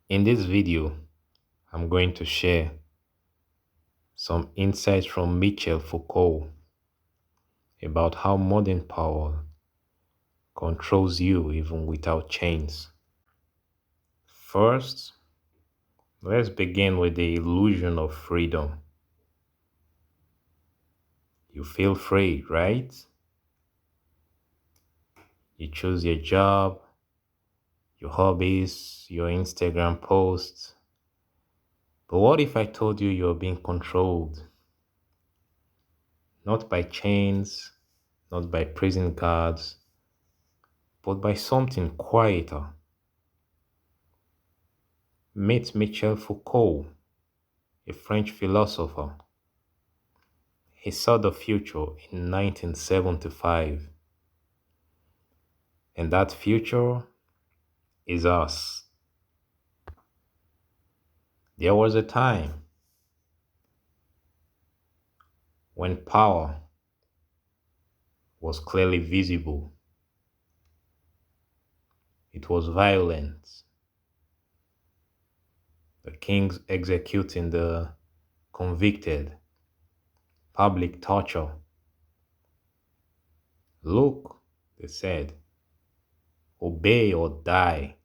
In this video, I'm going to share some insights from Michel Foucault about how modern power controls you even without chains. First, let's begin with the illusion of freedom. You feel free, right? You choose your job, your hobbies, your Instagram posts. But what if I told you you're being controlled? Not by chains, not by prison guards, but by something quieter. Meet Michel Foucault, a French philosopher. He saw the future in 1975, and that future is us. There was a time when power was clearly visible. It was violent. The kings executing the convicted, public torture. Look, they said, obey or die.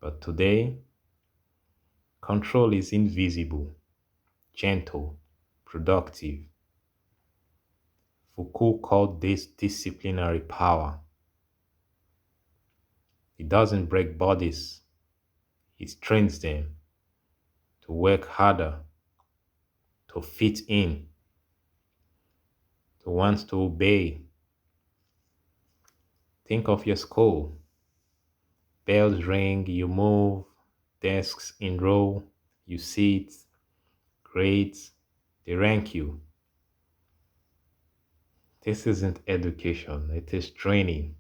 But today, control is invisible, gentle, productive. Foucault called this disciplinary power. It doesn't break bodies, it trains them to work harder, to fit in, to want to obey. Think of your school. Bells ring, you move, desks in row, you sit, grades, they rank you. This isn't education, it is training.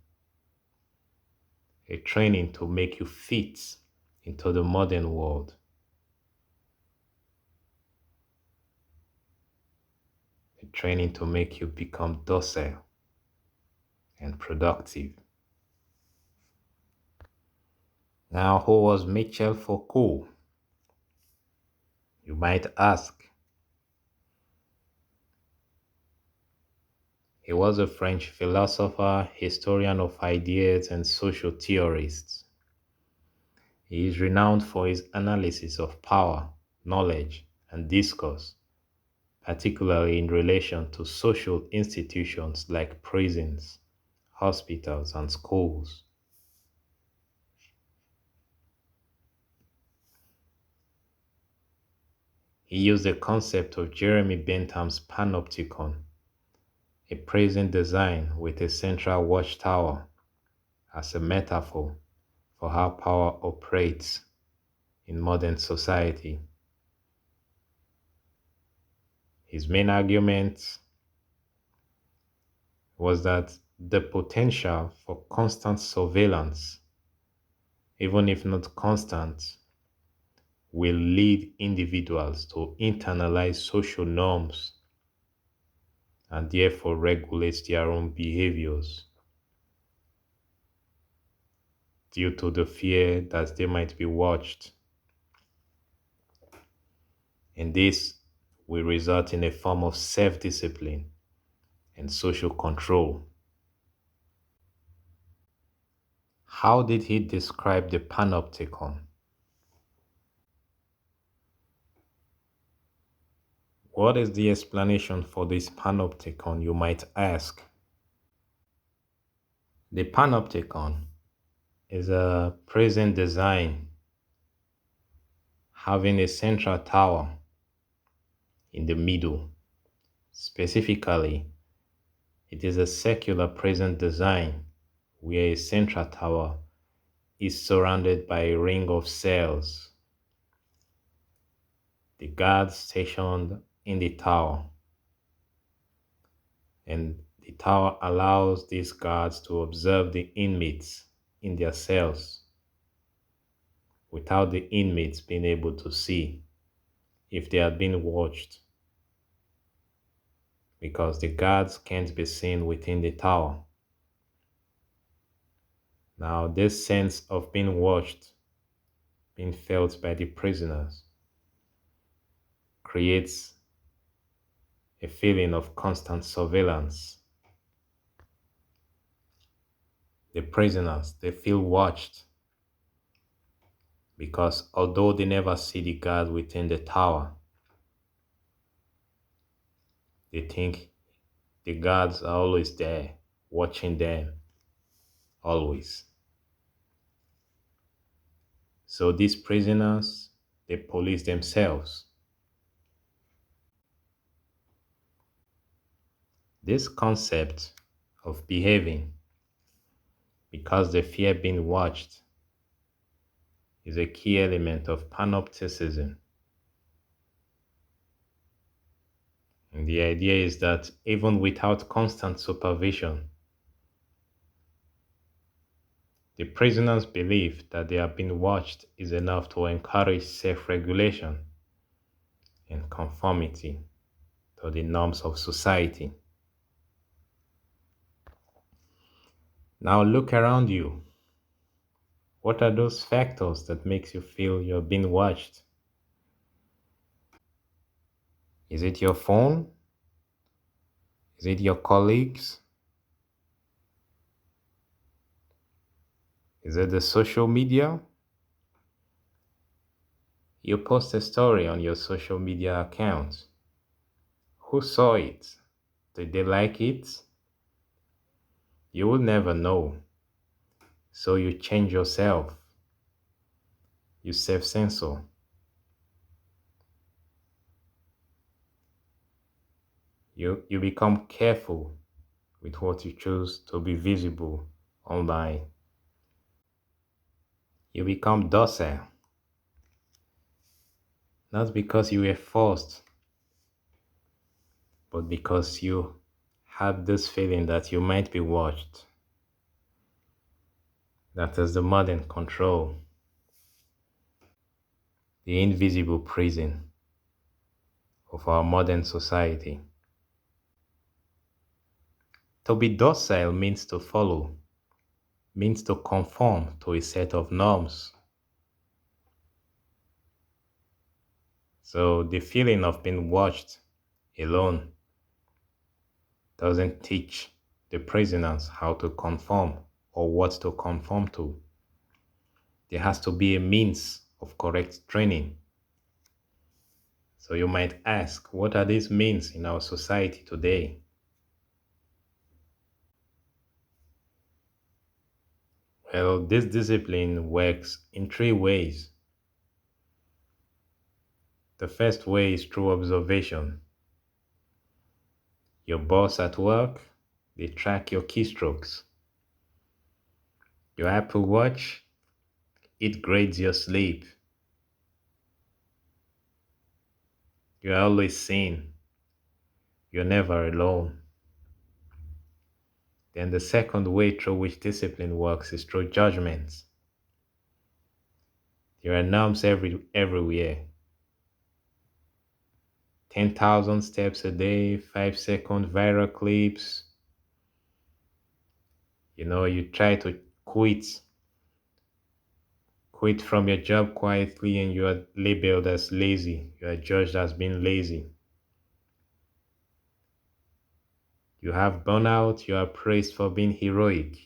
A training to make you fit into the modern world. A training to make you become docile and productive. Now, who was Michel Foucault? You might ask. He was a French philosopher, historian of ideas, and social theorist. He is renowned for his analysis of power, knowledge, and discourse, particularly in relation to social institutions like prisons, hospitals, and schools. He used the concept of Jeremy Bentham's Panopticon, a prison design with a central watchtower, as a metaphor for how power operates in modern society. His main argument was that the potential for constant surveillance, even if not constant, will lead individuals to internalize social norms and therefore regulate their own behaviors due to the fear that they might be watched. And this will result in a form of self discipline and social control. How did he describe the panopticon? What is the explanation for this panopticon, you might ask? The panopticon is a prison design having a central tower in the middle. Specifically, it is a circular prison design where a central tower is surrounded by a ring of cells. The guards stationed in the tower, and the tower allows these guards to observe the inmates in their cells without the inmates being able to see if they are being watched, because the guards can't be seen within the tower. Now, this sense of being watched being felt by the prisoners creates a feeling of constant surveillance. The prisoners, they feel watched because although they never see the guard within the tower, they think the guards are always there, watching them, always. So these prisoners, they police themselves. This concept of behaving because they fear being watched is a key element of panopticism. And the idea is that even without constant supervision, the prisoner's belief that they are being watched is enough to encourage self regulation and conformity to the norms of society. Now look around you. What are those factors that makes you feel you're being watched? Is it your phone? Is it your colleagues? Is it the social media? You post a story on your social media account. Who saw it? Did they like it? You will never know. So you change yourself. You self censor. You become careful with what you choose to be visible online. You become docile, not because you were forced, but because you had this feeling that you might be watched. That is the modern control, the invisible prison of our modern society. To be docile means to follow, means to conform to a set of norms. So the feeling of being watched alone doesn't teach the prisoners how to conform or what to conform to. There has to be a means of correct training. So you might ask, what are these means in our society today? Well, this discipline works in three ways. The first way is through observation. Your boss at work, they track your keystrokes. Your Apple Watch, it grades your sleep. You're always seen. You're never alone. Then the second way through which discipline works is through judgments. There are norms everywhere. 10,000 steps a day, 5-second viral clips. You try to quit from your job quietly and you are labeled as lazy. You are judged as being lazy. You have burnout, you are praised for being heroic.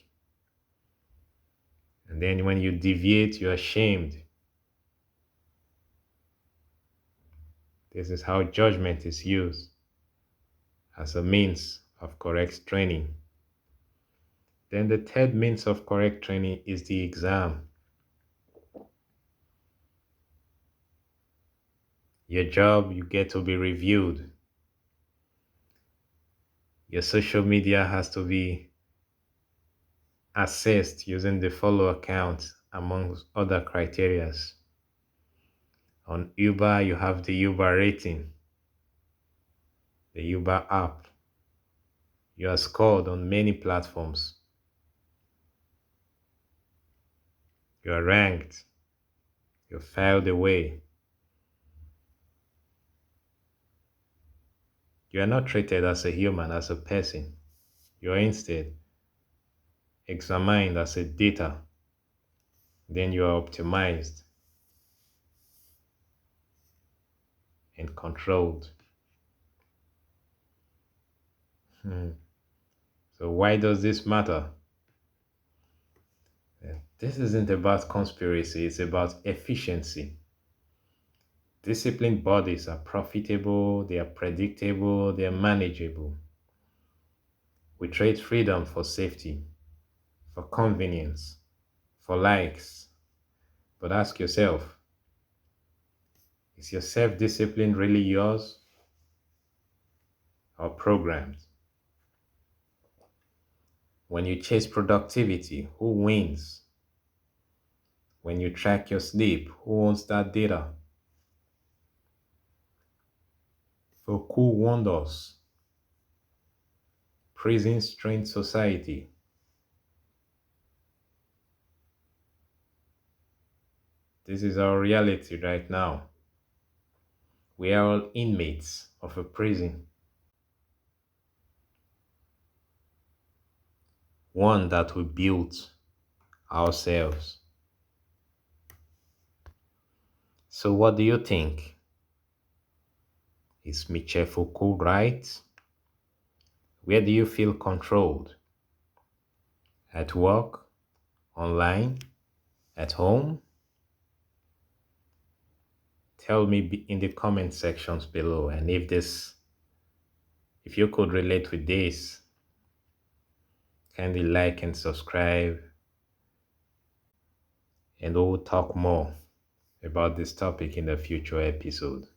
And then when you deviate, you are shamed. This is how judgment is used as a means of correct training. Then the third means of correct training is the exam. Your job, you get to be reviewed. Your social media has to be assessed using the follow account among other criterias. On Uber, you have the Uber rating, the Uber app. You are scored on many platforms. You are ranked. You're filed away. You are not treated as a human, as a person. You are instead examined as a data. Then you are optimized. and controlled. Hmm. So, why does this matter? This isn't about conspiracy, it's about efficiency. Disciplined bodies are profitable, they are predictable, they are manageable. We trade freedom for safety, for convenience, for likes. But ask yourself, is your self discipline really yours or programmed? When you chase productivity, who wins? When you track your sleep, who owns that data? Foucault warned us, prisons train society. This is our reality right now. We are all inmates of a prison, one that we built ourselves. So, what do you think? Is Michel Foucault right? Where do you feel controlled? At work? Online? At home? Tell me in the comment sections below. And if you could relate with this, kindly like and subscribe, and we'll talk more about this topic in the future episode.